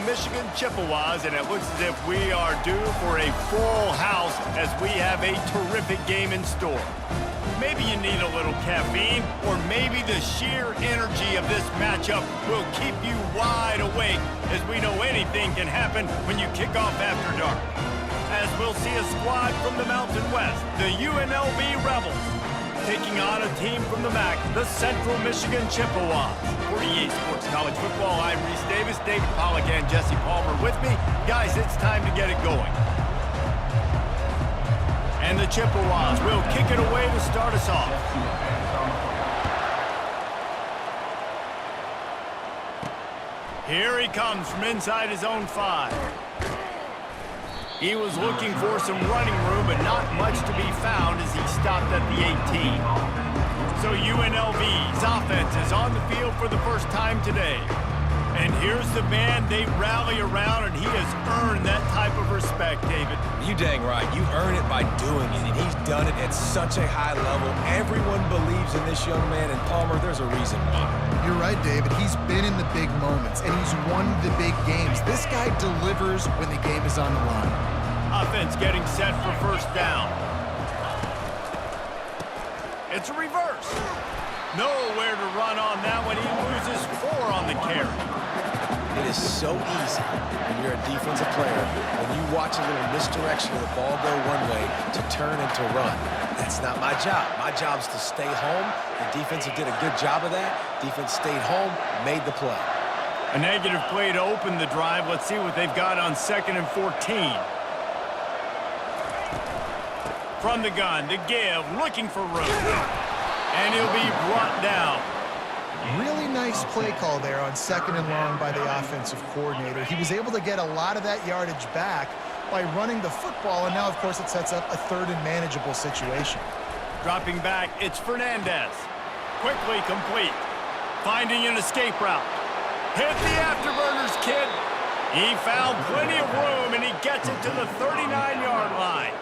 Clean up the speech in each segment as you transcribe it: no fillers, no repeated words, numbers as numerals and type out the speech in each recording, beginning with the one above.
Michigan Chippewas, and it looks as if we are due for a full house as we have a terrific game in store. Maybe you need a little caffeine, or maybe the sheer energy of this matchup will keep you wide awake, as we know anything can happen when you kick off after dark. As we'll see a squad from the Mountain West, the UNLV Rebels, taking on a team from the MAC, the Central Michigan Chippewas. 48 Sports College Football, I'm Reese Davis, David Pollack and Jesse Palmer with me. Guys, it's time to get it going. And the Chippewas will kick it away to start us off. Here he comes from inside his own 5. He was looking for some running room, but not much to be found as he stopped at the 18. So UNLV's offense is on the field for the first time today. And here's the man they rally around, and he has earned that type of respect, David. You dang right. You earn it by doing it, and he's done it at such a high level. Everyone believes in this young man, and Palmer, there's a reason why. You're right, David. He's been in the big moments, and he's won the big games. This guy delivers when the game is on the line. Offense getting set for first down. It's a reverse. Nowhere to run on that one. He loses 4 on the carry. It is so easy when you're a defensive player, when you watch a little misdirection of the ball go one way, to turn and to run. That's not my job. My job is to stay home. The defense did a good job of that. Defense stayed home, made the play. A negative play to open the drive. Let's see what they've got on 2nd and 14. From the gun, the give, looking for room. And he'll be brought down. Really nice play call there on 2nd and long by the offensive coordinator. He was able to get a lot of that yardage back by running the football, and now, of course, it sets up a 3rd and manageable situation. Dropping back, it's Fernandez. Quickly complete. Finding an escape route. Hit the afterburners, kid. He found plenty of room, and he gets it to the 39-yard line.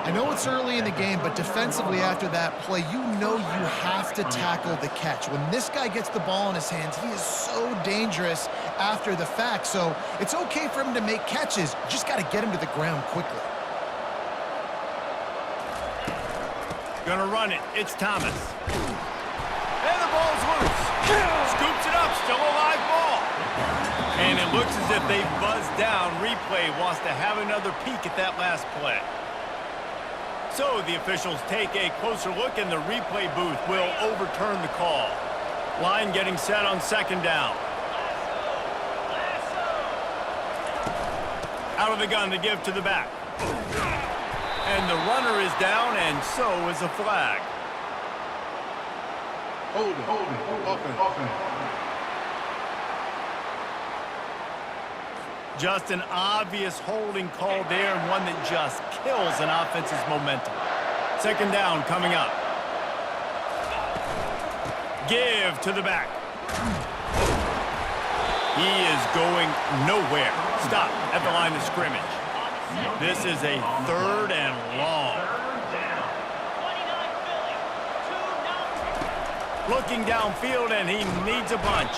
I know it's early in the game, but defensively after that play, you know you have to tackle the catch. When this guy gets the ball in his hands, he is so dangerous after the fact. So it's okay for him to make catches. You just got to get him to the ground quickly. Gonna run it. It's Thomas. And the ball's loose. Scoops it up. Still a live ball. And it looks as if they've buzzed down. Replay wants to have another peek at that last play. So the officials take a closer look, and the replay booth will overturn the call. Line getting set on 2nd down. Out of the gun to give to the back. And the runner is down, and so is a flag. Hold it, open. Just an obvious holding call there, and one that just kills an offense's momentum. 2nd down coming up. Give to the back. He is going nowhere. Stop at the line of scrimmage. This is a 3rd and long. Looking downfield, and he needs a bunch.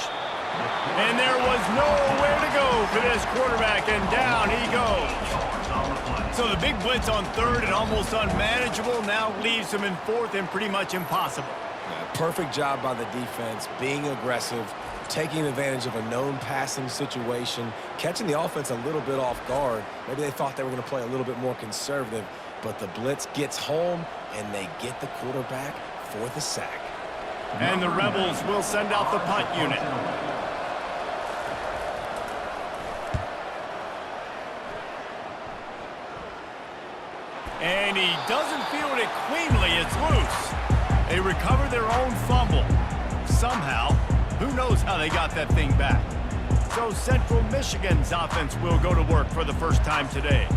And there was nowhere to go for this quarterback, and down he goes. So the big blitz on 3rd and almost unmanageable now leaves him in 4th and pretty much impossible. Yeah, perfect job by the defense, being aggressive, taking advantage of a known passing situation, catching the offense a little bit off guard. Maybe they thought they were going to play a little bit more conservative, but the blitz gets home, and they get the quarterback for the sack. And the Rebels will send out the punt unit. And he doesn't field it cleanly. It's loose. They recover their own fumble. Somehow, who knows how they got that thing back. So Central Michigan's offense will go to work for the first time today.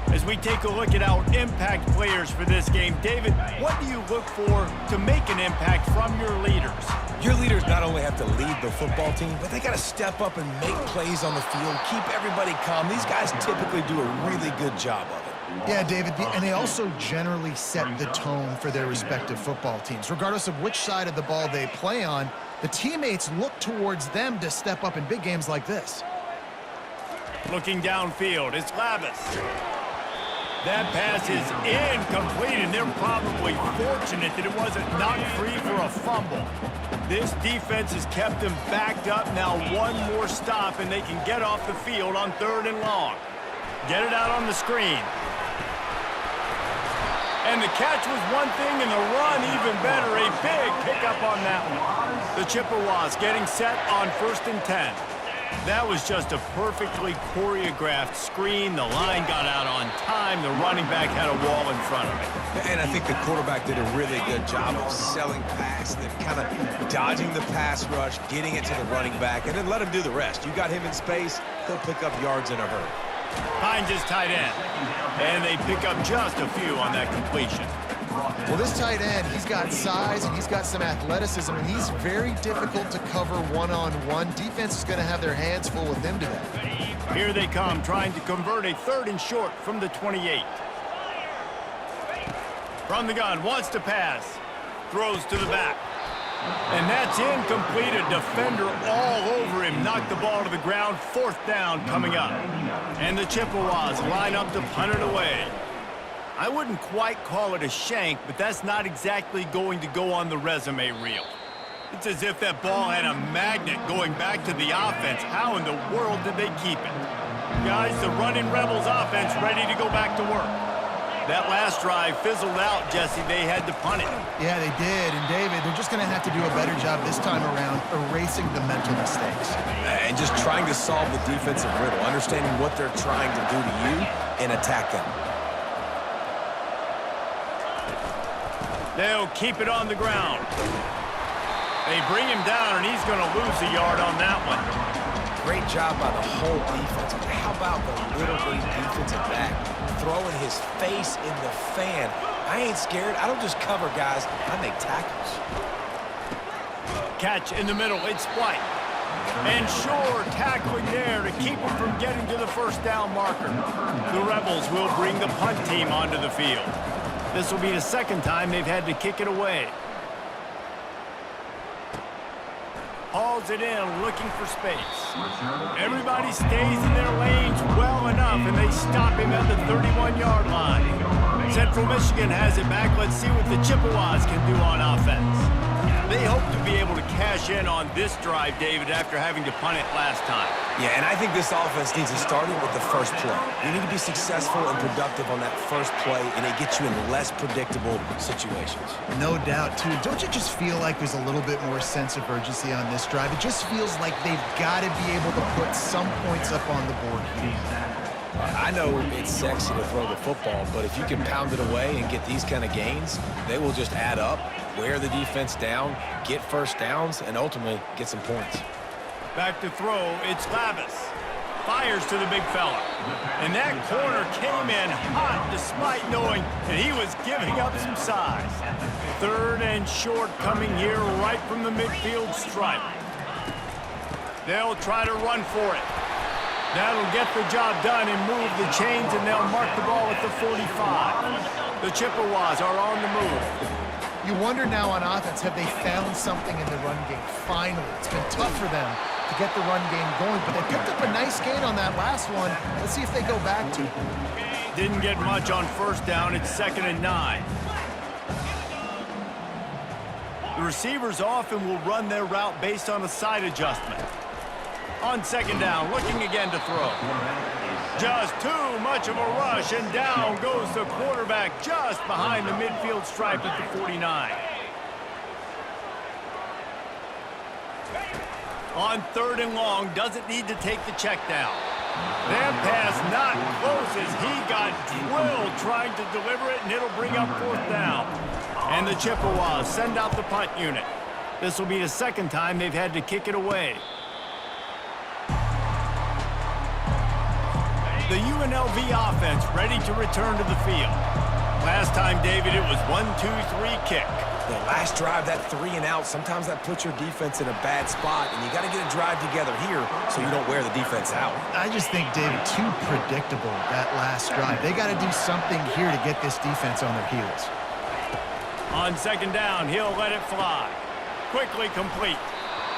As we take a look at our impact players for this game, David, what do you look for to make an impact from your leaders? Your leaders not only have to lead the football team, but they got to step up and make plays on the field, keep everybody calm. These guys typically do a really good job of it. Yeah, David, and they also generally set the tone for their respective football teams. Regardless of which side of the ball they play on, the teammates look towards them to step up in big games like this. Looking downfield, it's Lavis. That pass is incomplete, and they're probably fortunate that it wasn't knocked free for a fumble. This defense has kept them backed up. Now one more stop, and they can get off the field on 3rd and long. Get it out on the screen. And the catch was one thing, and the run even better. A big pickup on that one. The Chippewas getting set on 1st and 10. That was just a perfectly choreographed screen. The line got out on time. The running back had a wall in front of it. And I think the quarterback did a really good job of selling past and kind of dodging the pass rush, getting it to the running back, and then let him do the rest. You got him in space, he'll pick up yards in a hurry. Finds his tight end. And they pick up just a few on that completion. Well, this tight end, he's got size and he's got some athleticism, and he's very difficult to cover one-on-one. Defense is going to have their hands full with him today. Here they come, trying to convert a 3rd and short from the 28. From the gun, wants to pass. Throws to the back. And that's incomplete. A defender all over him. Knocked the ball to the ground. 4th down coming up. And the Chippewas line up to punt it away. I wouldn't quite call it a shank, but that's not exactly going to go on the resume reel. It's as if that ball had a magnet going back to the offense. How in the world did they keep it? Guys, the running Rebels offense ready to go back to work. That last drive fizzled out, Jesse. They had to punt it. Yeah, they did. And, David, they're just going to have to do a better job this time around erasing the mental mistakes. And just trying to solve the defensive riddle, understanding what they're trying to do to you and attack them. They'll keep it on the ground. They bring him down, and he's going to lose a yard on that one. Great job by the whole defense. But how about the little bitty defensive back throwing his face in the fan? I ain't scared. I don't just cover guys. I make tackles. Catch in the middle. It's White. And sure, tackling there to keep him from getting to the 1st down marker. The Rebels will bring the punt team onto the field. This will be the 2nd time they've had to kick it away. Hauls it in, looking for space. Everybody stays in their lanes well enough, and they stop him at the 31-yard line. Central Michigan has it back. Let's see what the Chippewas can do on offense. They hope to be able to cash in on this drive, David, after having to punt it last time. Yeah, and I think this offense needs to start it with the first play. You need to be successful and productive on that first play, and it gets you in less predictable situations. No doubt, too. Don't you just feel like there's a little bit more sense of urgency on this drive? It just feels like they've got to be able to put some points up on the board here. I know it's sexy to throw the football, but if you can pound it away and get these kind of gains, they will just add up, wear the defense down, get 1st downs, and ultimately get some points. Back to throw, it's Lavis. Fires to the big fella. And that corner came in hot despite knowing that he was giving up some size. 3rd and short coming here right from the midfield stripe. They'll try to run for it. That'll get the job done and move the chains, and they'll mark the ball at the 45. The Chippewas are on the move. You wonder now on offense, have they found something in the run game? Finally, it's been tough for them to get the run game going, but they picked up a nice gain on that last one. Let's see if they go back to it. Didn't get much on 1st down. It's 2nd and 9. The receivers often will run their route based on a side adjustment. On 2nd down, looking again to throw. Just too much of a rush, and down goes the quarterback just behind the midfield stripe at the 49. On 3rd and long, doesn't need to take the check down. That pass not close as he got drilled trying to deliver it, and it'll bring up 4th down. And the Chippewas send out the punt unit. This will be the 2nd time they've had to kick it away. The UNLV offense ready to return to the field. Last time, David, it was 1-2-3 kick. The last drive, that 3 and out, sometimes that puts your defense in a bad spot, and you got to get a drive together here so you don't wear the defense out. I just think, David, too predictable, that last drive. They got to do something here to get this defense on their heels. On 2nd down, he'll let it fly. Quickly complete.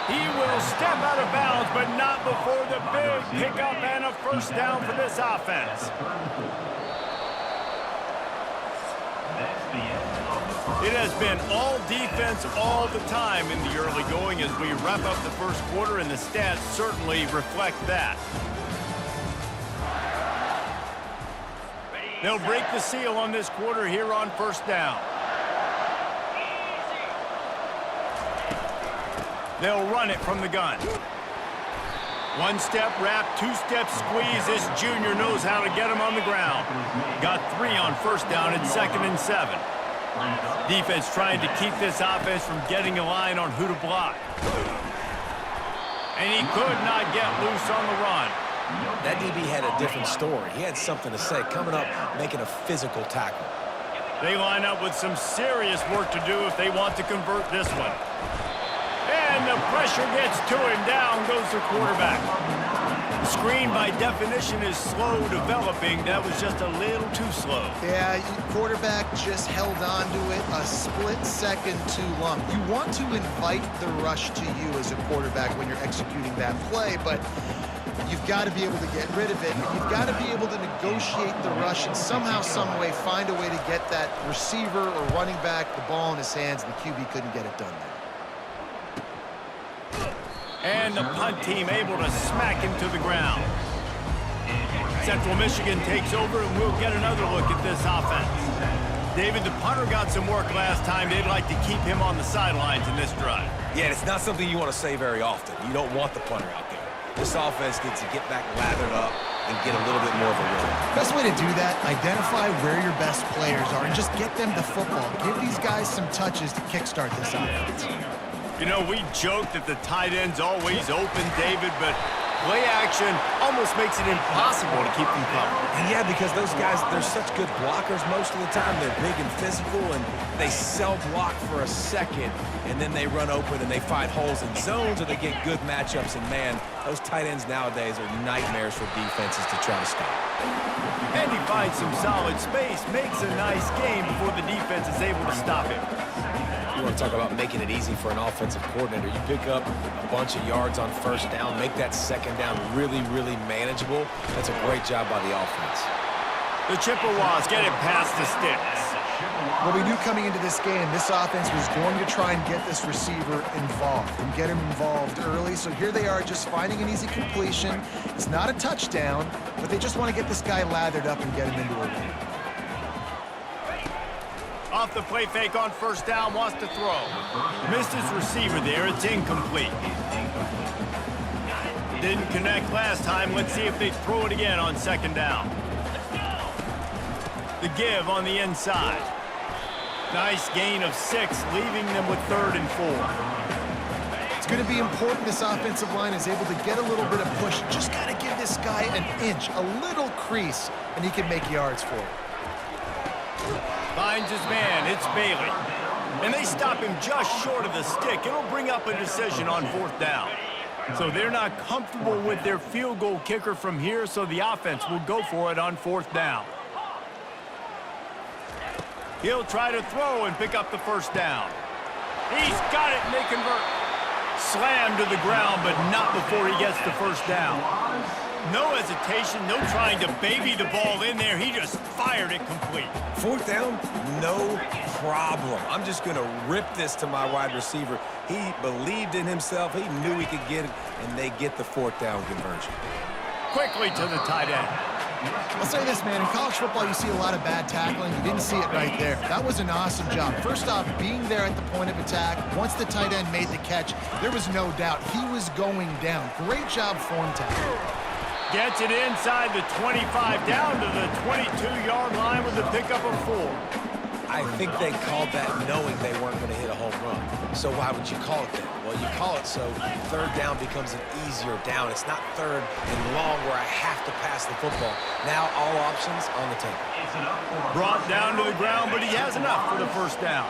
He will step out of bounds, but not before the big pickup and a first down for this offense. It has been all defense all the time in the early going as we wrap up the first quarter, and the stats certainly reflect that. They'll break the seal on this quarter here on first down. They'll run it from the gun. One-step wrap, two-step squeeze. This junior knows how to get him on the ground. Got 3 on first down at 2nd and 7. Defense trying to keep this offense from getting a line on who to block. And he could not get loose on the run. That DB had a different story. He had something to say, coming up, making a physical tackle. They line up with some serious work to do if they want to convert this one. And the pressure gets to him. Down goes the quarterback. The screen, by definition, is slow developing. That was just a little too slow. Yeah, quarterback just held on to it a split second too long. You want to invite the rush to you as a quarterback when you're executing that play, but you've got to be able to get rid of it. You've got to be able to negotiate the rush and somehow, some way, find a way to get that receiver or running back the ball in his hands, and the QB couldn't get it done there. And the punt team able to smack him to the ground. Central Michigan takes over, and we'll get another look at this offense. David, the punter got some work last time. They'd like to keep him on the sidelines in this drive. Yeah, it's not something you want to say very often. You don't want the punter out there. This offense needs to get back lathered up and get a little bit more of a rhythm. Best way to do that, identify where your best players are and just get them the football. Give these guys some touches to kickstart this offense. You know, we joke that the tight end's always open, David, but play action almost makes it impossible to keep them covered. And yeah, because those guys, they're such good blockers most of the time. They're big and physical, and they block for a second, and then they run open and they find holes in zones, or they get good matchups. And man, those tight ends nowadays are nightmares for defenses to try to stop. And he finds some solid space, makes a nice game before the defense is able to stop him. You want to talk about making it easy for an offensive coordinator. You pick up a bunch of yards on first down, make that second down really, really manageable. That's a great job by the offense. The Chippewas get it past the sticks. What we knew coming into this game, this offense was going to try and get this receiver involved and get him involved early. So here they are just finding an easy completion. It's not a touchdown, but they just want to get this guy lathered up and get him into a win. Off the play fake on first down, wants to throw. Missed his receiver there, it's incomplete. Didn't connect last time, let's see if they throw it again on second down. The give on the inside. Nice gain of 6, leaving them with 3rd and 4. It's going to be important this offensive line is able to get a little bit of push. Just got to give this guy an inch, a little crease, and he can make yards for it. Finds his man, it's Bailey. And they stop him just short of the stick. It'll bring up a decision on 4th down. So they're not comfortable with their field goal kicker from here, so the offense will go for it on 4th down. He'll try to throw and pick up the first down. He's got it, and they convert. Slammed to the ground, but not before he gets the first down. No hesitation, no trying to baby the ball in there. He just fired it complete. 4th down, no problem. I'm just going to rip this to my wide receiver. He believed in himself. He knew he could get it, and they get the 4th down conversion. Quickly to the tight end. I'll say this, man. In college football, you see a lot of bad tackling. You didn't see it right there. That was an awesome job. First off, being there at the point of attack. Once the tight end made the catch, there was no doubt he was going down. Great job form tackle. Gets it inside the 25, down to the 22-yard line with a pickup of 4. I think they called that knowing they weren't going to hit a home run. So why would you call it that? Well, you call it so 3rd down becomes an easier down. It's not 3rd and long where I have to pass the football. Now all options on the table. Brought down to the ground, but he has enough for the first down.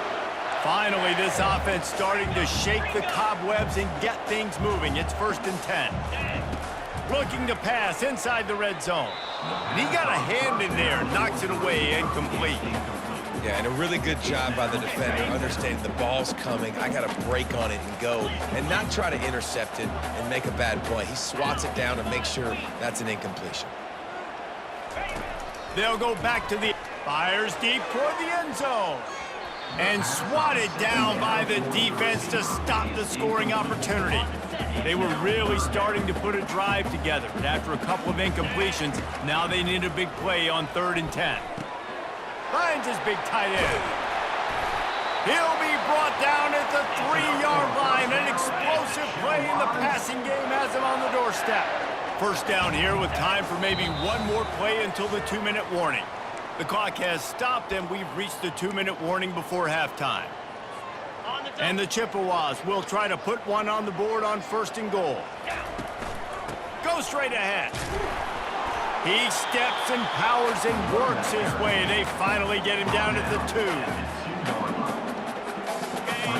Finally, this offense starting to shake the cobwebs and get things moving. It's 1st and 10. Looking to pass inside the red zone. And he got a hand in there, knocks it away, incomplete. Yeah, and a really good job by the defender understanding the ball's coming. I got to break on it and go and not try to intercept it and make a bad play. He swats it down and makes sure that's an incompletion. They'll go back to the fires deep toward the end zone. And swatted down by the defense to stop the scoring opportunity. They were really starting to put a drive together, but after a couple of incompletions, now they need a big play on 3rd and 10. Finds his big tight end. He'll be brought down at the 3-yard line. An explosive play in the passing game has him on the doorstep. First down here with time for maybe one more play until the 2-minute warning. The clock has stopped, and we've reached the 2-minute warning before halftime. And the Chippewas will try to put one on the board on 1st and goal. Go straight ahead. He steps and powers and works his way. They finally get him down at the 2.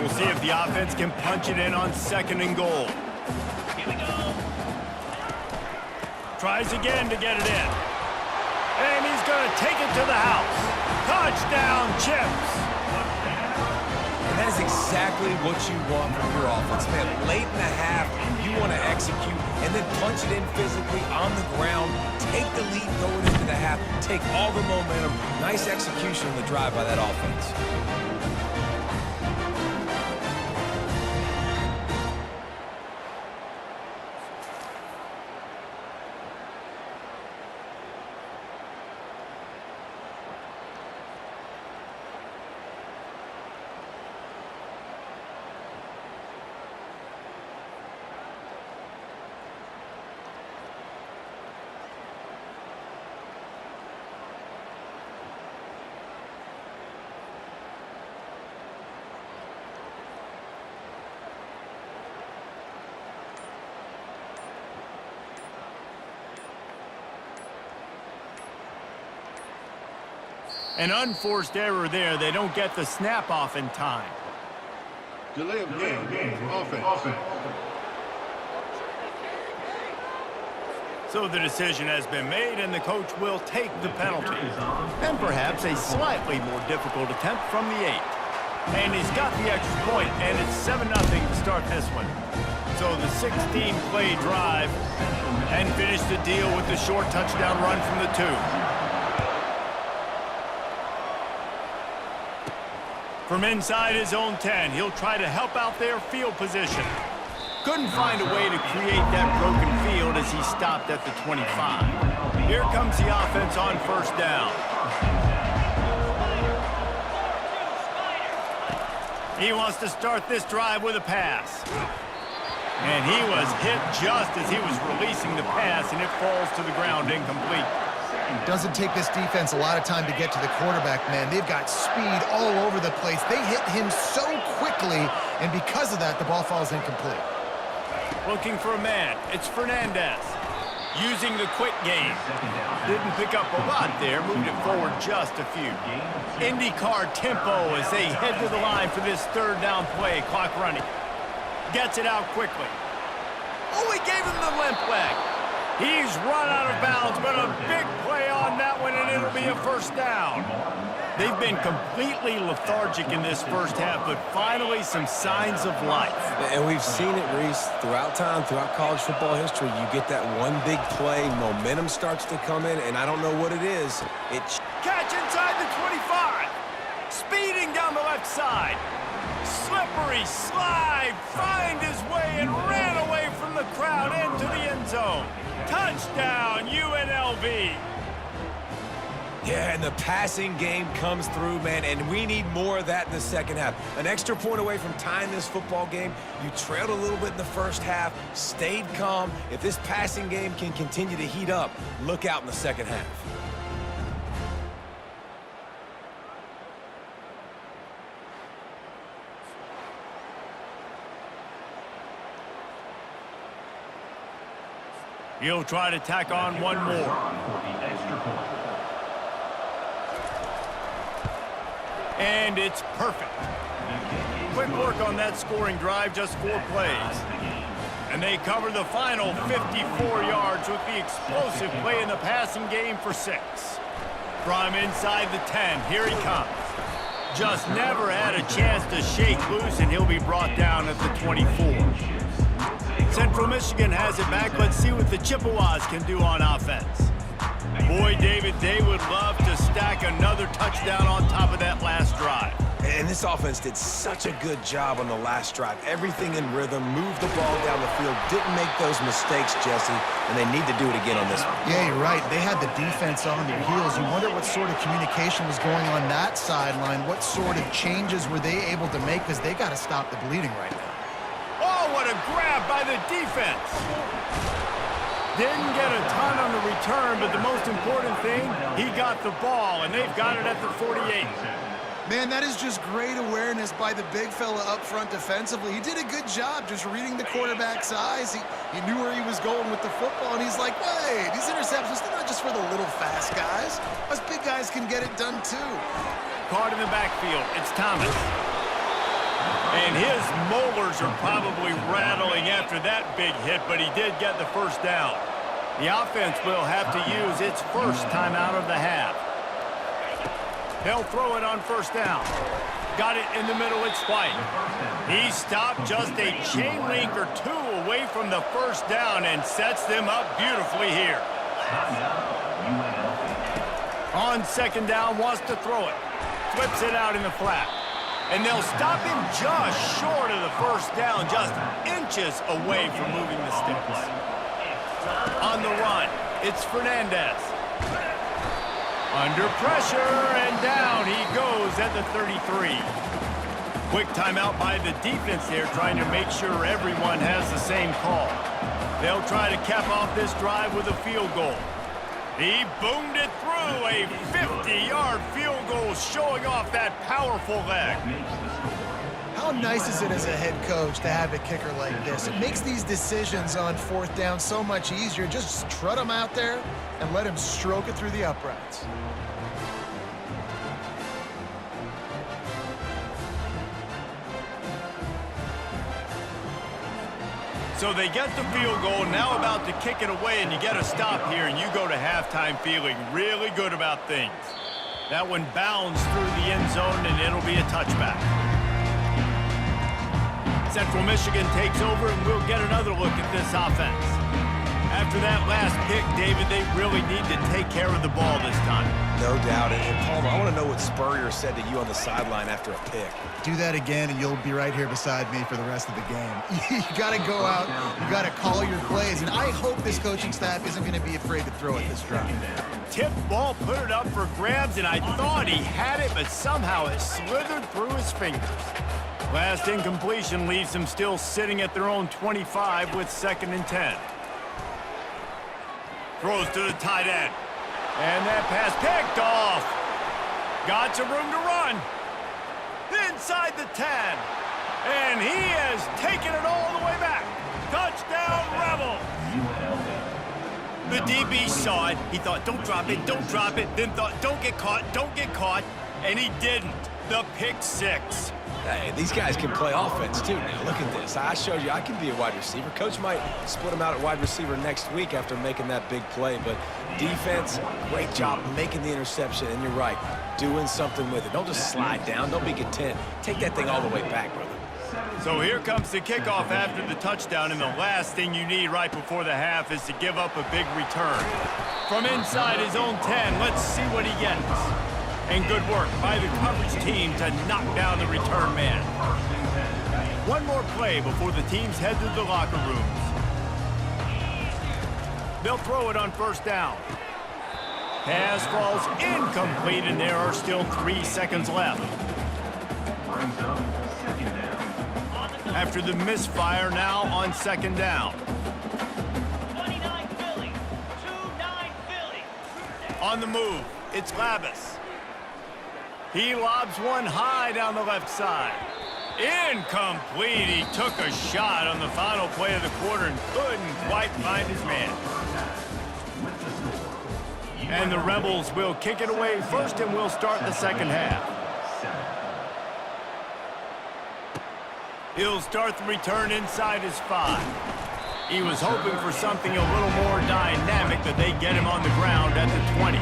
We'll see if the offense can punch it in on 2nd and goal. Tries again to get it in. And he's going to take it to the house. Touchdown, Chips. And that is exactly what you want from your offense, man. Late in the half, you want to execute and then punch it in physically on the ground, take the lead going into the half, take all the momentum. Nice execution on the drive by that offense. An unforced error there. They don't get the snap off in time. Delay of game. Offense. So the decision has been made, and the coach will take the penalty. And perhaps a slightly more difficult attempt from the 8. And he's got the extra point, and it's 7-0 to start this one. So the 16-play drive, and finish the deal with the short touchdown run from the 2. From inside his own 10, he'll try to help out their field position. Couldn't find a way to create that broken field as he stopped at the 25. Here comes the offense on 1st down. He wants to start this drive with a pass. And he was hit just as he was releasing the pass, and it falls to the ground incomplete. It doesn't take this defense a lot of time to get to the quarterback, man. They've got speed all over the place. They hit him so quickly, and because of that, the ball falls incomplete. Looking for a man. It's Fernandez. Using the quick game. Didn't pick up a lot there. Moved it forward just a few. IndyCar tempo as they head to the line for this 3rd down play. Clock running. Gets it out quickly. Oh, he gave him the limp leg. He's run out of bounds, but a big play on that one, and it'll be a 1st down. They've been completely lethargic in this first half, but finally some signs of life. And we've seen it, Reese, throughout time, throughout college football history. You get that one big play, momentum starts to come in, and I don't know what it is. Catch inside the 25. Speeding down the left side. Slippery slide, find his way and ran away from the crowd into the end zone. Touchdown, UNLV. Yeah, and the passing game comes through, man, and we need more of that in the second half. An extra point away from tying this football game. You trailed a little bit in the first half, stayed calm. If this passing game can continue to heat up, look out in the second half. He'll try to tack on one more. And it's perfect. Quick work on that scoring drive, just 4 plays. And they cover the final 54 yards with the explosive play in the passing game for 6. From inside the 10, here he comes. just never had a chance to shake loose, and he'll be brought down at the 24. Central Michigan has it back. Let's see what the Chippewas can do on offense. Boy, David, they would love to stack another touchdown on top of that last drive. And this offense did such a good job on the last drive. Everything in rhythm, moved the ball down the field, didn't make those mistakes, Jesse, and they need to do it again on this one. Yeah, you're right. They had the defense on their heels. You wonder what sort of communication was going on that sideline. What sort of changes were they able to make, because they got to stop the bleeding right now. Oh, what a grab by the defense. Didn't get a ton on the return, but the most important thing, he got the ball, and they've got it at the 48. Man, that is just great awareness by the big fella up front defensively. He did a good job just reading the quarterback's eyes. He knew where he was going with the football, and he's like, wait, these interceptions, they're not just for the little fast guys. Us big guys can get it done too. Caught in the backfield, it's Thomas. And his molars are probably rattling after that big hit, but he did get the first down. The offense will have to use its first timeout of the half. They'll throw it on first down. Got it in the middle, it's White. He stopped just a chain link or two away from the first down and sets them up beautifully here. On second down, wants to throw it. Flips it out in the flat. And they'll stop him just short of the first down, just inches away from moving the sticks. On the run, it's Fernandez. Under pressure, and down he goes at the 33. Quick timeout by the defense there, trying to make sure everyone has the same call. They'll try to cap off this drive with a field goal. He boomed it through, a 50-yard field goal, showing off that powerful leg. How nice is it as a head coach to have a kicker like this? It makes these decisions on fourth down so much easier. Just strut him out there and let him stroke it through the uprights. So they get the field goal, now about to kick it away, and you get a stop here, and you go to halftime feeling really good about things. That one bounds through the end zone, and it'll be a touchback. Central Michigan takes over, and we'll get another look at this offense. After that last pick, David, they really need to take care of the ball this time. No doubt. And Palmer, I want to know what Spurrier said to you on the sideline after a pick. Do that again, and you'll be right here beside me for the rest of the game. You got to go out, you got to call your plays, and I hope this coaching staff isn't going to be afraid to throw it this drive. Tip ball, put it up for grabs, and I thought he had it, but somehow it slithered through his fingers. Last incompletion leaves them still sitting at their own 25 with 2nd and 10. Throws to the tight end. And that pass picked off. Got some room to run. Inside the 10. And he has taken it all the way back. Touchdown, Rebels. The DB saw it. He thought, don't drop it, don't drop it. Then thought, don't get caught, don't get caught. And he didn't. The pick 6. Hey, these guys can play offense, too. Now, look at this. I showed you I can be a wide receiver. Coach might split him out at wide receiver next week after making that big play. But defense, great job making the interception. And you're right, doing something with it. Don't just slide down. Don't be content. Take that thing all the way back, brother. So here comes the kickoff after the touchdown. And the last thing you need right before the half is to give up a big return. From inside his own 10, let's see what he gets. And good work by the coverage team to knock down the return man. One more play before the teams head to the locker rooms. They'll throw it on first down. Pass falls incomplete, and there are still 3 seconds left. After the misfire, now on 2nd down. 29 Philly, 2-9 Philly. On the move, it's Labus. He lobs one high down the left side. Incomplete. He took a shot on the final play of the quarter and couldn't quite find his man. And the Rebels will kick it away first, and we'll start the second half. He'll start the return inside his 5. He was hoping for something a little more dynamic, but they get him on the ground at the 20.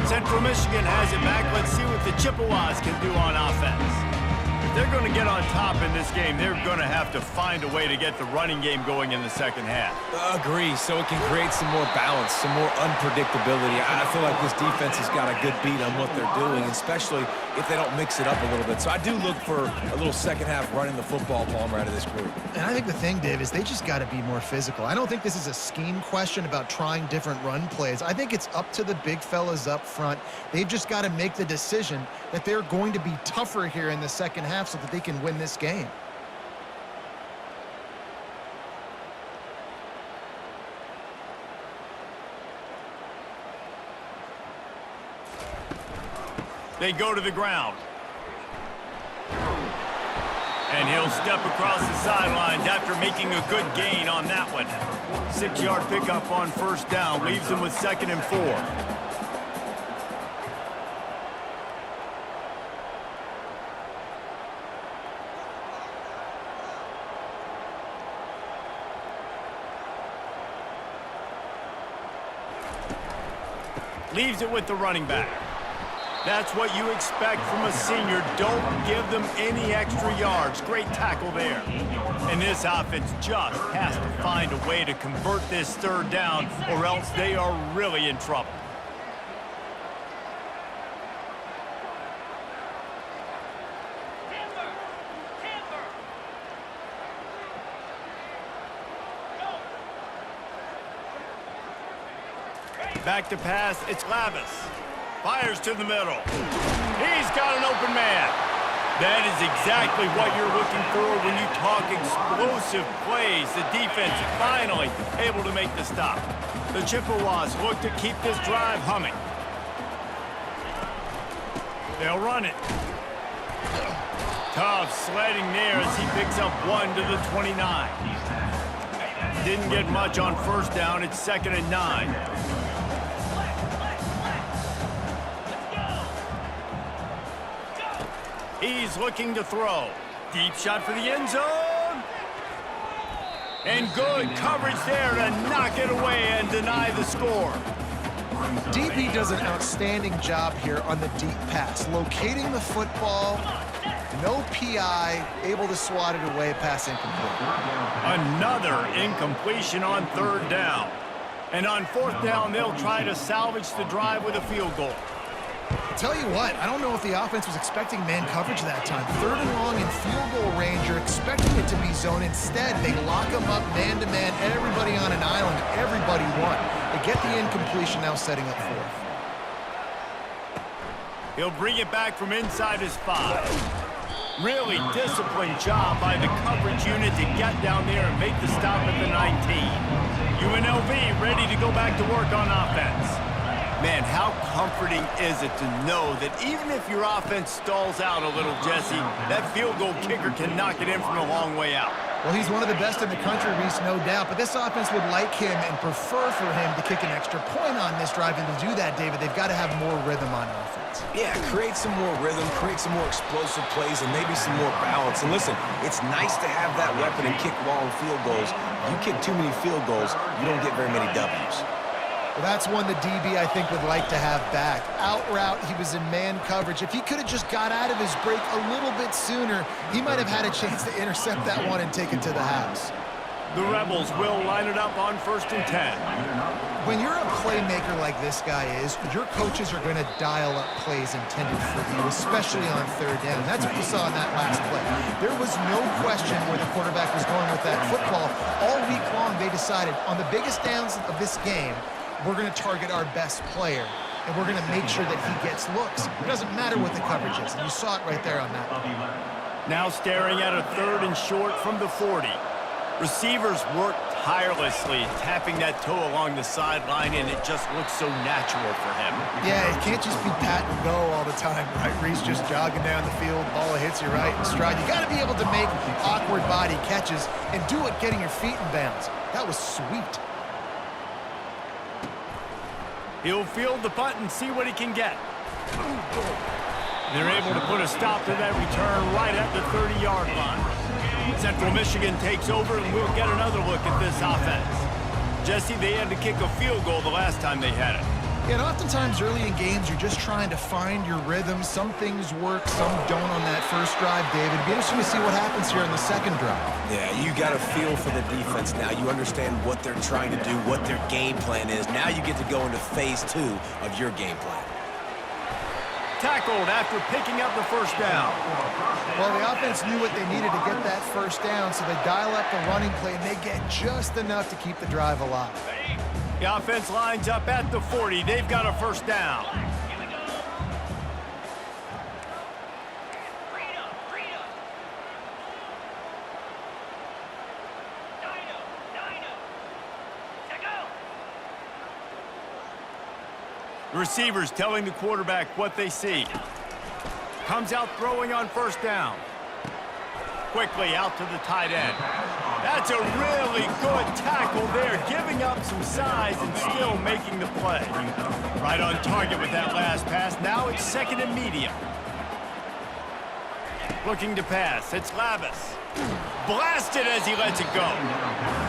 Central Michigan has it back. Let's see what the Chippewas can do on offense. If they're going to get on top in this game, they're going to have to find a way to get the running game going in the second half. Agree, so it can create some more balance, some more unpredictability. I feel like this defense has got a good beat on what they're doing, especially if they don't mix it up a little bit. So I do look for a little second half running the football, Palmer, out of this group. And I think the thing, Dave, is they just got to be more physical. I don't think this is a scheme question about trying different run plays. I think it's up to the big fellas up front. They've just got to make the decision that they're going to be tougher here in the second half so that they can win this game. They go to the ground. And he'll step across the sidelines after making a good gain on that one. 6-yard pickup on first down leaves him with 2nd and 4. Leaves it with the running back. That's what you expect from a senior. Don't give them any extra yards. Great tackle there. And this offense just has to find a way to convert this 3rd down, or else they are really in trouble. Back to pass, it's Lavis. Fires to the middle. He's got an open man. That is exactly what you're looking for when you talk explosive plays. The defense finally able to make the stop. The Chippewas look to keep this drive humming. They'll run it. Tough sledding there as he picks up 1 to the 29. Didn't get much on first down. It's 2nd and 9. He's looking to throw. Deep shot for the end zone. And good coverage there to knock it away and deny the score. DB does an outstanding job here on the deep pass. Locating the football, no PI, able to swat it away, pass incomplete. Another incompletion on 3rd down. And on 4th down, they'll try to salvage the drive with a field goal. Tell you what, I don't know if the offense was expecting man coverage that time. 3rd and long in field goal range, you're expecting it to be zone. Instead, they lock them up man-to-man, everybody on an island, everybody won. They get the incompletion, now setting up 4th. He'll bring it back from inside his 5. Really disciplined job by the coverage unit to get down there and make the stop at the 19. UNLV ready to go back to work on offense. Man, how comforting is it to know that even if your offense stalls out a little, Jesse, that field goal kicker can knock it in from a long way out. Well, he's one of the best in the country, Reese, no doubt, but this offense would like him and prefer for him to kick an extra point on this drive, and to do that, David, they've got to have more rhythm on offense. Yeah, create some more rhythm, create some more explosive plays, and maybe some more balance. And listen, it's nice to have that weapon and kick long field goals. You kick too many field goals, you don't get very many W's. Well, that's one the DB, I think, would like to have back. Out route, he was in man coverage. If he could have just got out of his break a little bit sooner, he might have had a chance to intercept that one and take it to the house. The Rebels will line it up on 1st and 10. When you're a playmaker like this guy is, your coaches are going to dial up plays intended for you, especially on 3rd down. That's what you saw in that last play. There was no question where the quarterback was going with that football. All week long, they decided on the biggest downs of this game, we're going to target our best player, and we're going to make sure that he gets looks. It doesn't matter what the coverage is, and you saw it right there on that one. Now staring at a 3rd and short from the 40. Receivers work tirelessly, tapping that toe along the sideline, and it just looks so natural for him. Yeah, it can't just be pat and go all the time, right? Reese just jogging down the field, ball hits you right in stride. You got to be able to make awkward body catches and do it getting your feet in bounds. That was sweet. He'll field the punt and see what he can get. They're able to put a stop to that return right at the 30-yard line. Central Michigan takes over, and we'll get another look at this offense. Jesse, they had to kick a field goal the last time they had it. And oftentimes early in games, you're just trying to find your rhythm. Some things work, some don't on that first drive, David. It'd be interesting to see what happens here in the second drive. Yeah, you got a feel for the defense now. You understand what they're trying to do, what their game plan is. Now you get to go into phase 2 of your game plan. Tackled after picking up the first down. Well, the offense knew what they needed to get that first down, so they dial up the running play, and they get just enough to keep the drive alive. The offense lines up at the 40. They've got a first down. The receivers telling the quarterback what they see. Comes out throwing on first down. Quickly out to the tight end. That's a really good tackle there, giving up some size and still making the play. Right on target with that last pass. Now it's second and medium. Looking to pass. It's Lavis. Blasted as he lets it go.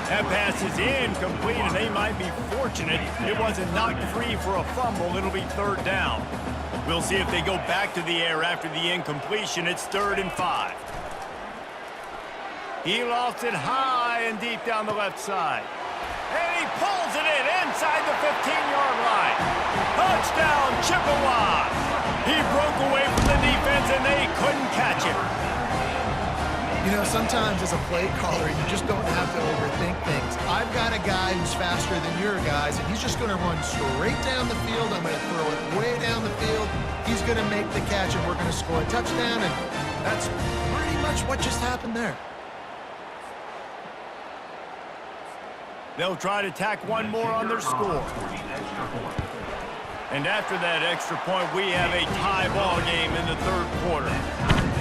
That pass is incomplete, and they might be fortunate it wasn't knocked free for a fumble. It'll be third down. We'll see if they go back to the air after the incompletion. It's 3rd and 5. He lofts it high and deep down the left side. And he pulls it in inside the 15-yard line. Touchdown, Chippewa. He broke away from the defense, and they couldn't catch him. You know, sometimes as a play caller, you just don't have to overthink things. I've got a guy who's faster than your guys, and he's just going to run straight down the field. I'm going to throw it way down the field. He's going to make the catch, and we're going to score a touchdown, and that's pretty much what just happened there. They'll try to tack one more on their score. And after that extra point, we have a tie ball game in the 3rd quarter.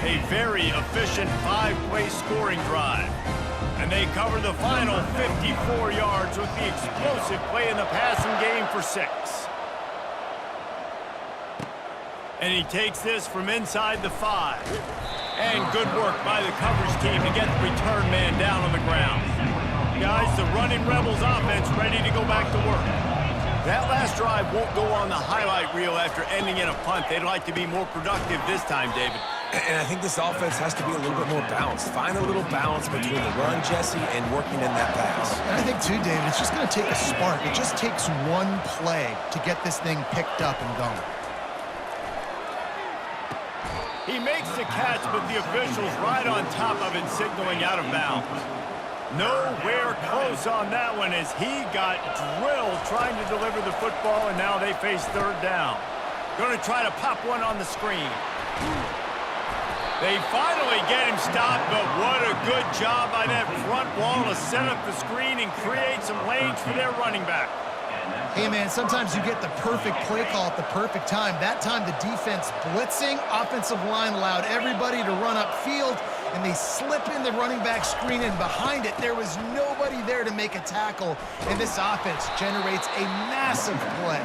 A very efficient 5-play scoring drive. And they cover the final 54 yards with the explosive play in the passing game for 6. And he takes this from inside the 5. And good work by the coverage team to get the return man down on the ground. Guys, the running Rebels offense ready to go back to work. That last drive won't go on the highlight reel after ending in a punt. They'd like to be more productive this time, David. And I think this offense has to be a little bit more balanced. Find a little balance between the run, Jesse, and working in that pass. And I think, too, David, it's just going to take a spark. It just takes one play to get this thing picked up and going. He makes the catch, but the official's right on top of it, signaling out of bounds. Nowhere close on that one as he got drilled trying to deliver the football, and now they face 3rd down. Going to try to pop one on the screen. They finally get him stopped, but what a good job by that front wall to set up the screen and create some lanes for their running back. Hey, man, sometimes you get the perfect play call at the perfect time. That time the defense blitzing, offensive line allowed everybody to run upfield, and they slip in the running back screen, and behind it, there was nobody there to make a tackle, and this offense generates a massive play.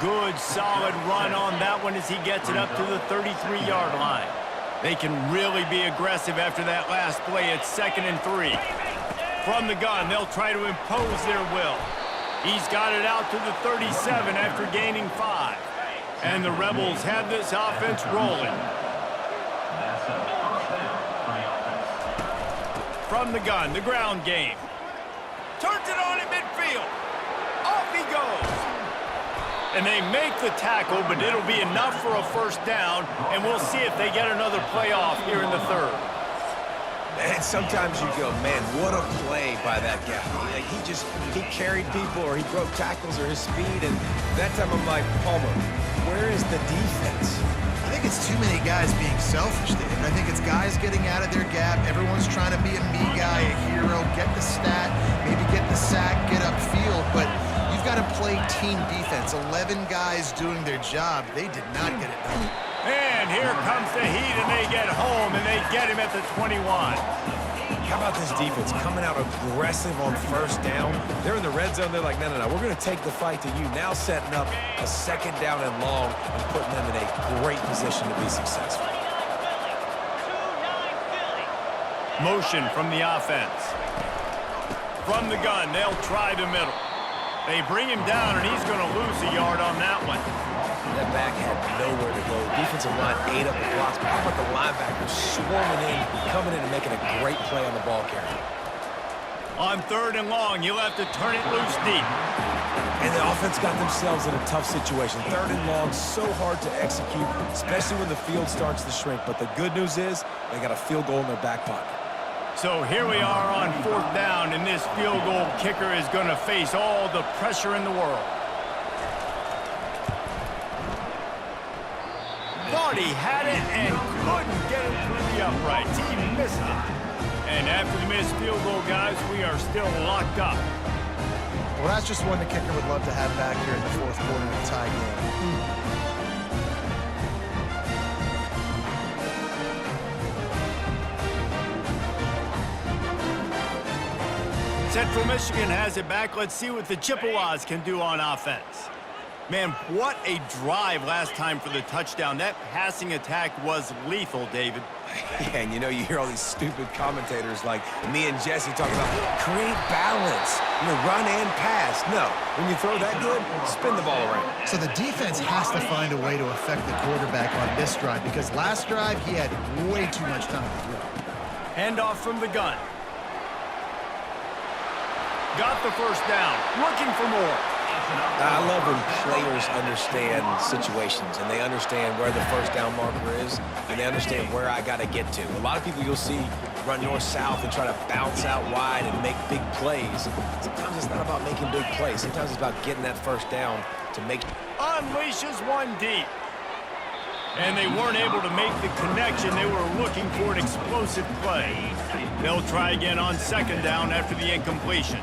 Good, solid run on that one as he gets it up to the 33-yard line. They can really be aggressive after that last play. It's 2nd and 3. From the gun, they'll try to impose their will. He's got it out to the 37 after gaining 5. And the Rebels have this offense rolling. From the gun, the ground game. Turns it on in midfield. Off he goes. And they make the tackle, but it'll be enough for a first down, and we'll see if they get another play off here in the 3rd. And sometimes you go, man, what a play by that guy. Like he carried people, or he broke tackles, or his speed, and that time I'm like, Palmer, where is the defense? I think it's too many guys being selfish, David. I think it's guys getting out of their gap. Everyone's trying to be a me guy, a hero, get the stat, maybe get the sack, get upfield, but you've got to play team defense. 11 guys doing their job. They did not get it done. And here comes the heat, and they get home, and they get him at the 21. How about this defense coming out aggressive on first down? They're in the red zone. They're like, no, we're going to take the fight to you. Now setting up a 2nd down and long and putting them in a great position to be successful. Motion from the offense. From the gun, they'll try the middle. They bring him down, and he's going to lose a yard on that nowhere to go. Defensive line ate up the blocks, but how about the linebackers swarming in, coming in and making a great play on the ball carrier. On 3rd and long, you'll have to turn it loose deep. And the offense got themselves in a tough situation. 3rd and long, so hard to execute, especially when the field starts to shrink. But the good news is they got a field goal in their back pocket. So here we are on 4th down, and this field goal kicker is going to face all the pressure in the world. Thought he had it and couldn't get it through the uprights. He missed it. And after the missed field goal, guys, we are still locked up. Well, that's just one the kicker would love to have back here in the 4th quarter of a tie game. Central Michigan has it back. Let's see what the Chippewas can do on offense. Man, what a drive last time for the touchdown. That passing attack was lethal, David. Yeah, and you know, you hear all these stupid commentators like me and Jesse talking about create balance, run and pass. No, when you throw that good, spin the ball around. So the defense has to find a way to affect the quarterback on this drive because last drive he had way too much time to throw. Handoff from the gun. Got the 1st down, looking for more. I love when players understand situations and they understand where the 1st down marker is and they understand where I got to get to. A lot of people you'll see run north-south and try to bounce out wide and make big plays. Sometimes it's not about making big plays. Sometimes it's about getting that 1st down to make. Unleashes one deep. And they weren't able to make the connection. They were looking for an explosive play. They'll try again on 2nd down after the incompletion.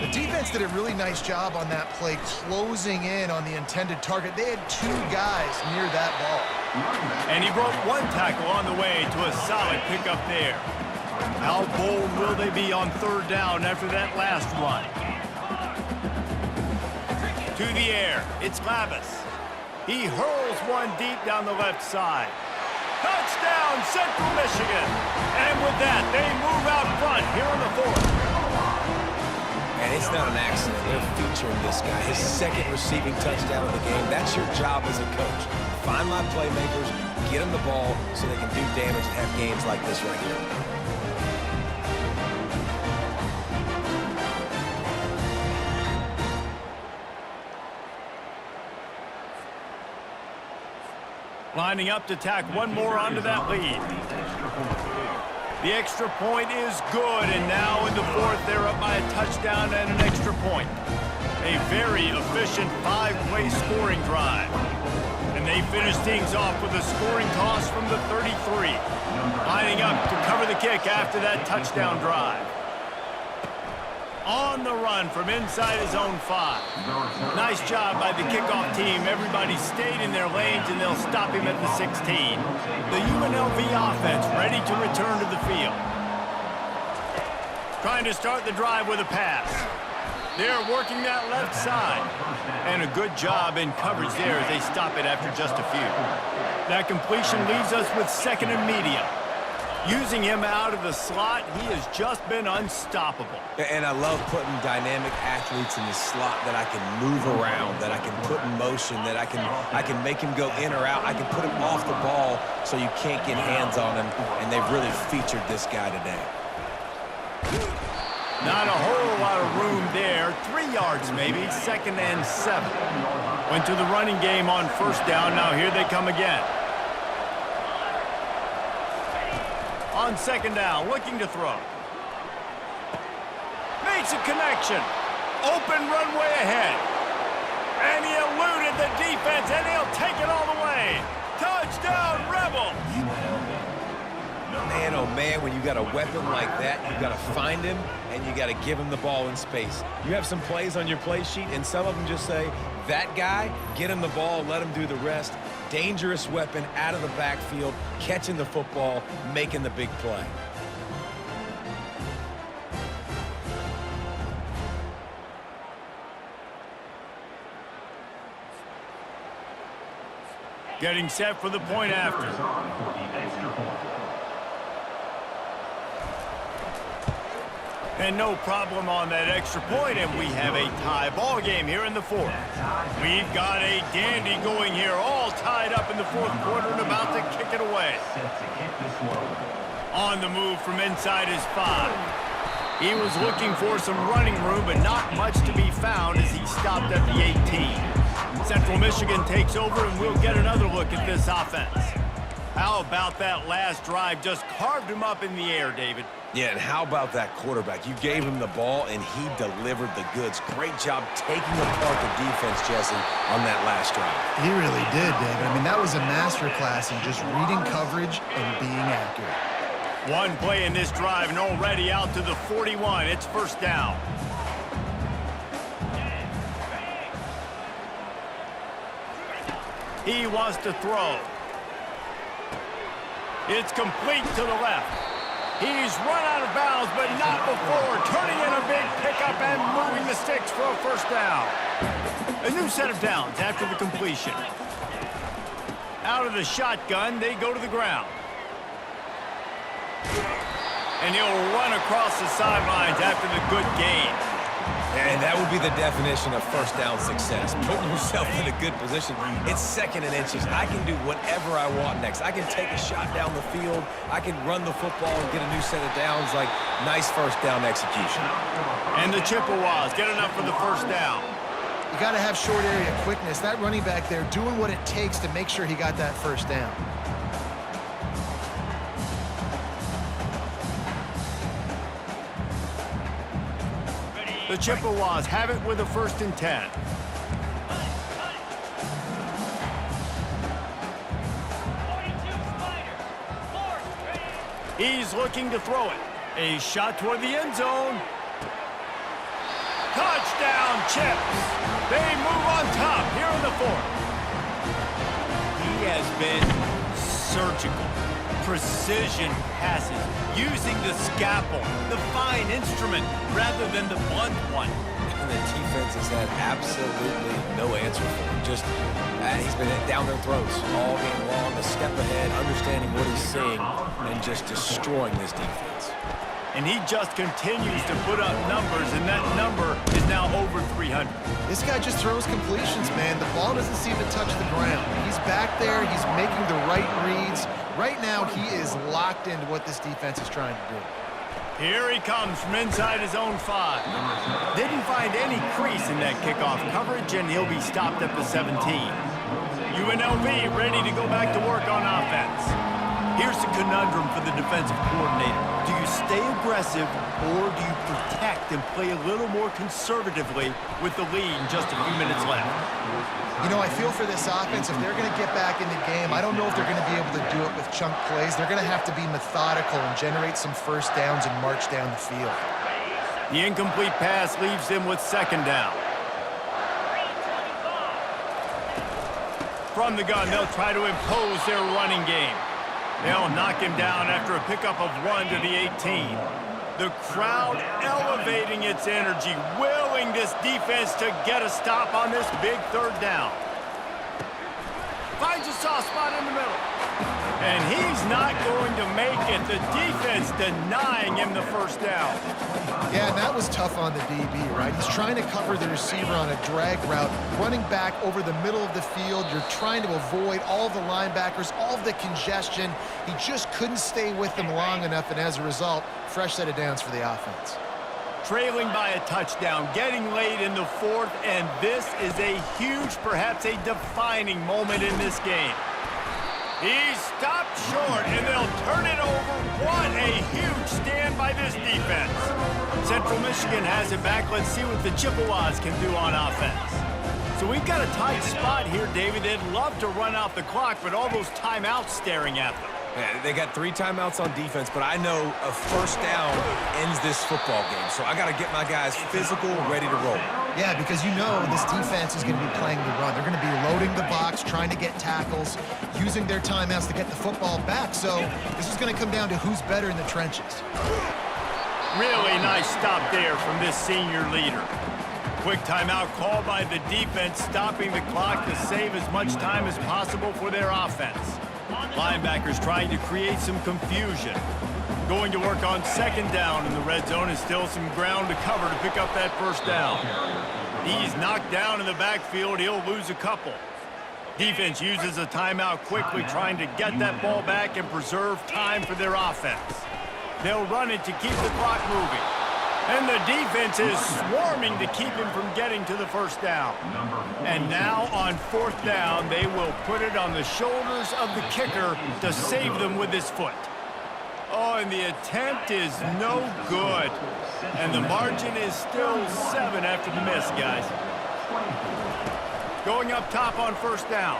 The defense did a really nice job on that play, closing in on the intended target. They had 2 guys near that ball. And he broke 1 tackle on the way to a solid pickup there. How bold will they be on 3rd down after that last run? To the air, it's Lavis. He hurls one deep down the left side. Touchdown, Central Michigan! And with that, they move out front here in the 4th. And it's not an accident. They're featuring this guy. His 2nd receiving touchdown of the game. That's your job as a coach. Find my playmakers, get them the ball so they can do damage and have games like this right here. Lining up to tack one more onto that lead. The extra point is good, and now in the 4th, they're up by a touchdown and an extra point. A very efficient 5-play scoring drive. And they finish things off with a scoring toss from the 33. Lining up to cover the kick after that touchdown drive. On the run from inside his own 5. Nice job by the kickoff team. Everybody stayed in their lanes, and they'll stop him at the 16. The UNLV offense ready to return to the field. Trying to start the drive with a pass. They're working that left side. And a good job in coverage there as they stop it after just a few. That completion leaves us with 2nd and medium. Using him out of the slot, he has just been unstoppable. And I love putting dynamic athletes in the slot that I can move around, that I can put in motion, that I can make him go in or out. I can put him off the ball so you can't get hands on him, and they've really featured this guy today. Not a whole lot of room there. 3 yards maybe, 2nd and 7. Went to the running game on 1st down. Now here they come again. On 2nd down, looking to throw. Makes a connection. Open runway ahead. And he eluded the defense, and he'll take it all the way. Touchdown, Rebels! Man, oh man, when you got a weapon like that, you got to find him, and you got to give him the ball in space. You have some plays on your play sheet, and some of them just say, that guy, get him the ball, let him do the rest. Dangerous weapon out of the backfield, catching the football, making the big play. Getting set for the point after. And no problem on that extra point, and we have a tie ball game here in the fourth. We've got a dandy going here, all tied up in the fourth quarter and about to kick it away. On the move from inside his 5. He was looking for some running room, but not much to be found as he stopped at the 18. Central Michigan takes over, and we'll get another look at this offense. How about that last drive? Just carved him up in the air, David. Yeah, and how about that quarterback? You gave him the ball, and he delivered the goods. Great job taking apart the defense, Jesse, on that last drive. He really did, David. I mean, that was a masterclass in just reading coverage and being accurate. One play in this drive, and already out to the 41. It's first down. He wants to throw. It's complete to the left. He's run out of bounds, but not before turning in a big pickup and moving the sticks for a first down. A new set of downs after the completion. Out of the shotgun, they go to the ground. And he'll run across the sidelines after the good gain. And that would be the definition of first down success. Putting yourself in a good position. It's second and inches. I can do whatever I want next. I can take a shot down the field. I can run the football and get a new set of downs. Like, nice first down execution. And the Chippewas get enough for the first down. You got to have short area quickness. That running back there doing what it takes to make sure he got that first down. The Chippewas have it with a 1st and 10. He's looking to throw it. A shot toward the end zone. Touchdown, Chips. They move on top here in the 4th. He has been surgical. Precision passes, using the scalpel, the fine instrument, rather than the blunt one. And the defense has had absolutely no answer for him. Just, he's been down their throats all game long, a step ahead, understanding what he's seeing, and just destroying this defense. And he just continues to put up numbers, and that number is now over 300. This guy just throws completions, man. The ball doesn't seem to touch the ground. He's back there. He's making the right reads. Right now, he is locked into what this defense is trying to do. Here he comes from inside his own 5. Didn't find any crease in that kickoff coverage, and he'll be stopped at the 17. UNLV ready to go back to work on offense. Here's the conundrum for the defensive coordinator. Do you stay aggressive, or do you protect and play a little more conservatively with the lead in just a few minutes left? You know, I feel for this offense, if they're going to get back in the game, I don't know if they're going to be able to do it with chunk plays. They're going to have to be methodical and generate some first downs and march down the field. The incomplete pass leaves them with 2nd down. From the gun, they'll try to impose their running game. They'll knock him down after a pickup of 1 to the 18. The crowd elevating its energy, willing this defense to get a stop on this big 3rd down. Finds a soft spot in the middle. And he's not going to make it. The defense denying him the first down. Yeah, and that was tough on the DB, right? He's trying to cover the receiver on a drag route, running back over the middle of the field. You're trying to avoid all of the linebackers, all of the congestion. He just couldn't stay with them long enough, and as a result, fresh set of downs for the offense. Trailing by a touchdown, getting late in the 4th, and this is a huge, perhaps a defining moment in this game. He's stopped short, and they'll turn it over. What a huge stand by this defense. Central Michigan has it back. Let's see what the Chippewas can do on offense. So we've got a tight spot here, David. They'd love to run out the clock, but all those timeouts staring at them. Yeah, they got 3 timeouts on defense, but I know a first down ends this football game. So I got to get my guys physical, ready to roll. Yeah, because you know this defense is going to be playing the run. They're going to be loading the box, trying to get tackles, using their timeouts to get the football back. So this is going to come down to who's better in the trenches. Really nice stop there from this senior leader. Quick timeout called by the defense, stopping the clock to save as much time as possible for their offense. Linebackers trying to create some confusion. Going to work on second down in the red zone, and still some ground to cover to pick up that first down. He's knocked down in the backfield. He'll lose a couple. Defense uses a timeout quickly, trying to get that ball back and preserve time for their offense. They'll run it to keep the clock moving. And the defense is swarming to keep him from getting to the first down. And now on fourth down, they will put it on the shoulders of the kicker to save them with his foot. Oh, and the attempt is no good. And the margin is still 7 after the miss, guys. Going up top on first down.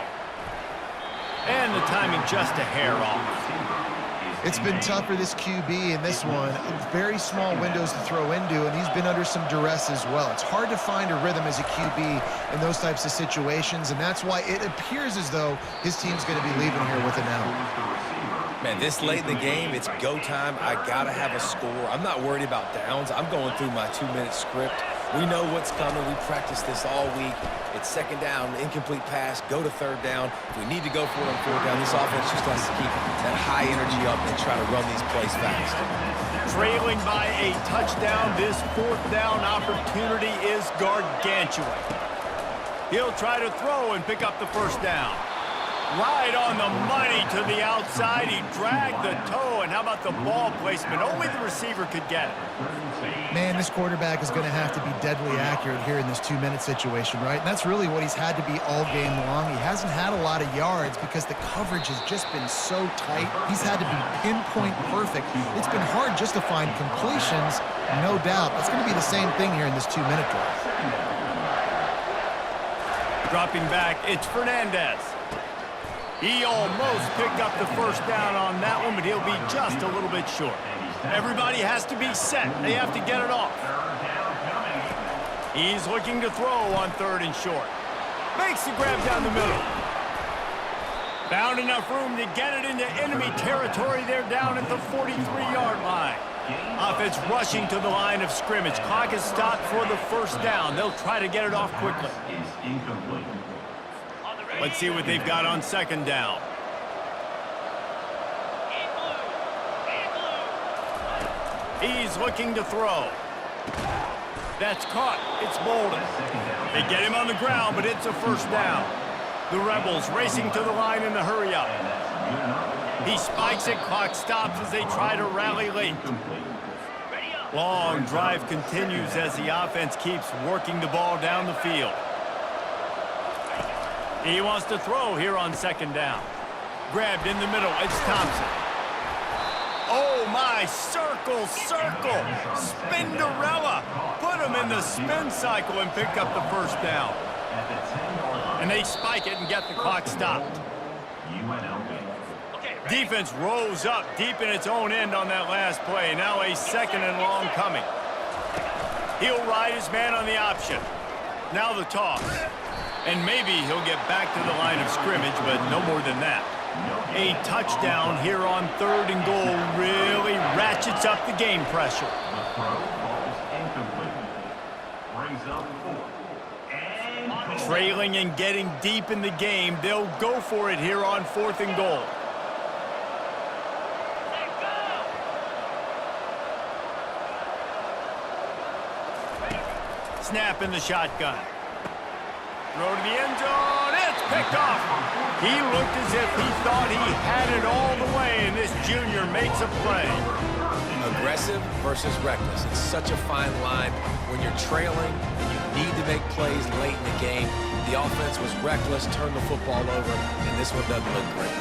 And the timing just a hair off. It's been tough for this QB in this one. Very small windows to throw into, and he's been under some duress as well. It's hard to find a rhythm as a QB in those types of situations, and that's why it appears as though his team's going to be leaving here with an out. Man, this late in the game, it's go time. I got to have a score. I'm not worried about downs. I'm going through my 2-minute script. We know what's coming. We practiced this all week. It's second down, incomplete pass, go to third down. If we need to go for it on fourth down, this offense just has to keep that high energy up and try to run these plays fast. Trailing by a touchdown, this fourth down opportunity is gargantuan. He'll try to throw and pick up the first down. Right on the money to the outside. He dragged the toe, and how about the ball placement? Only the receiver could get it. Man, this quarterback is going to have to be deadly accurate here in this 2-minute situation, right? And that's really what he's had to be all game long. He hasn't had a lot of yards because the coverage has just been so tight. He's had to be pinpoint perfect. It's been hard just to find completions, no doubt. That's going to be the same thing here in this 2-minute drive. Dropping back, it's Fernandez. He almost picked up the first down on that one, but he'll be just a little bit short. Everybody has to be set. They have to get it off. He's looking to throw on third and short. Makes the grab down the middle. Found enough room to get it into enemy territory. They're down at the 43-yard line. Offense rushing to the line of scrimmage. Clock is stopped for the first down. They'll try to get it off quickly. Let's see what they've got on second down. He's looking to throw. That's caught. It's Bolden. They get him on the ground, but it's a first down. The Rebels racing to the line in the hurry-up. He spikes it. Clock stops as they try to rally late. Long drive continues as the offense keeps working the ball down the field. He wants to throw here on second down. Grabbed in the middle. It's Thompson. Oh, my. Circle. Spinderella. Put him in the spin cycle and picked up the first down. And they spike it and get the clock stopped. Defense rolls up deep in its own end on that last play. Now a second and long coming. He'll ride his man on the option. Now the toss. And maybe he'll get back to the line of scrimmage, but no more than that. A touchdown here on third and goal really ratchets up the game pressure. Trailing and getting deep in the game, they'll go for it here on fourth and goal. Snap in the shotgun. Throw to the end zone. It's picked off. He looked as if he thought he had it all the way, and this junior makes a play. Aggressive versus reckless. It's such a fine line. When you're trailing, you need to make plays late in the game. The offense was reckless, turned the football over, and this one doesn't look great.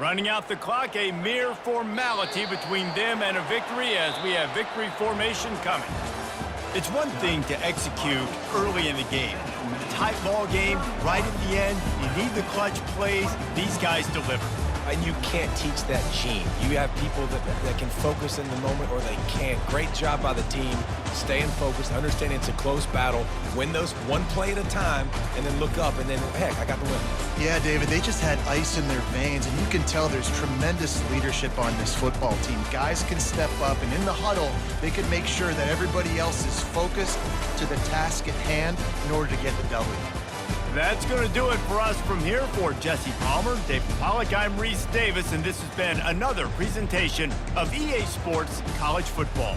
Running out the clock, a mere formality between them and a victory as we have victory formation coming. It's one thing to execute early in the game. Tight ball game, right at the end, you need the clutch plays. These guys deliver. and you can't teach that gene. You have people that can focus in the moment or they can't. Great job by the team, staying focused, understanding it's a close battle, win those one play at a time, and then look up, and then, heck, I got the win. Yeah, David, they just had ice in their veins, and you can tell there's tremendous leadership on this football team. Guys can step up, and in the huddle, they can make sure that everybody else is focused to the task at hand in order to get the W. That's going to do it for us from here. For Jesse Palmer, David Pollack, I'm Reese Davis, and this has been another presentation of EA Sports College Football.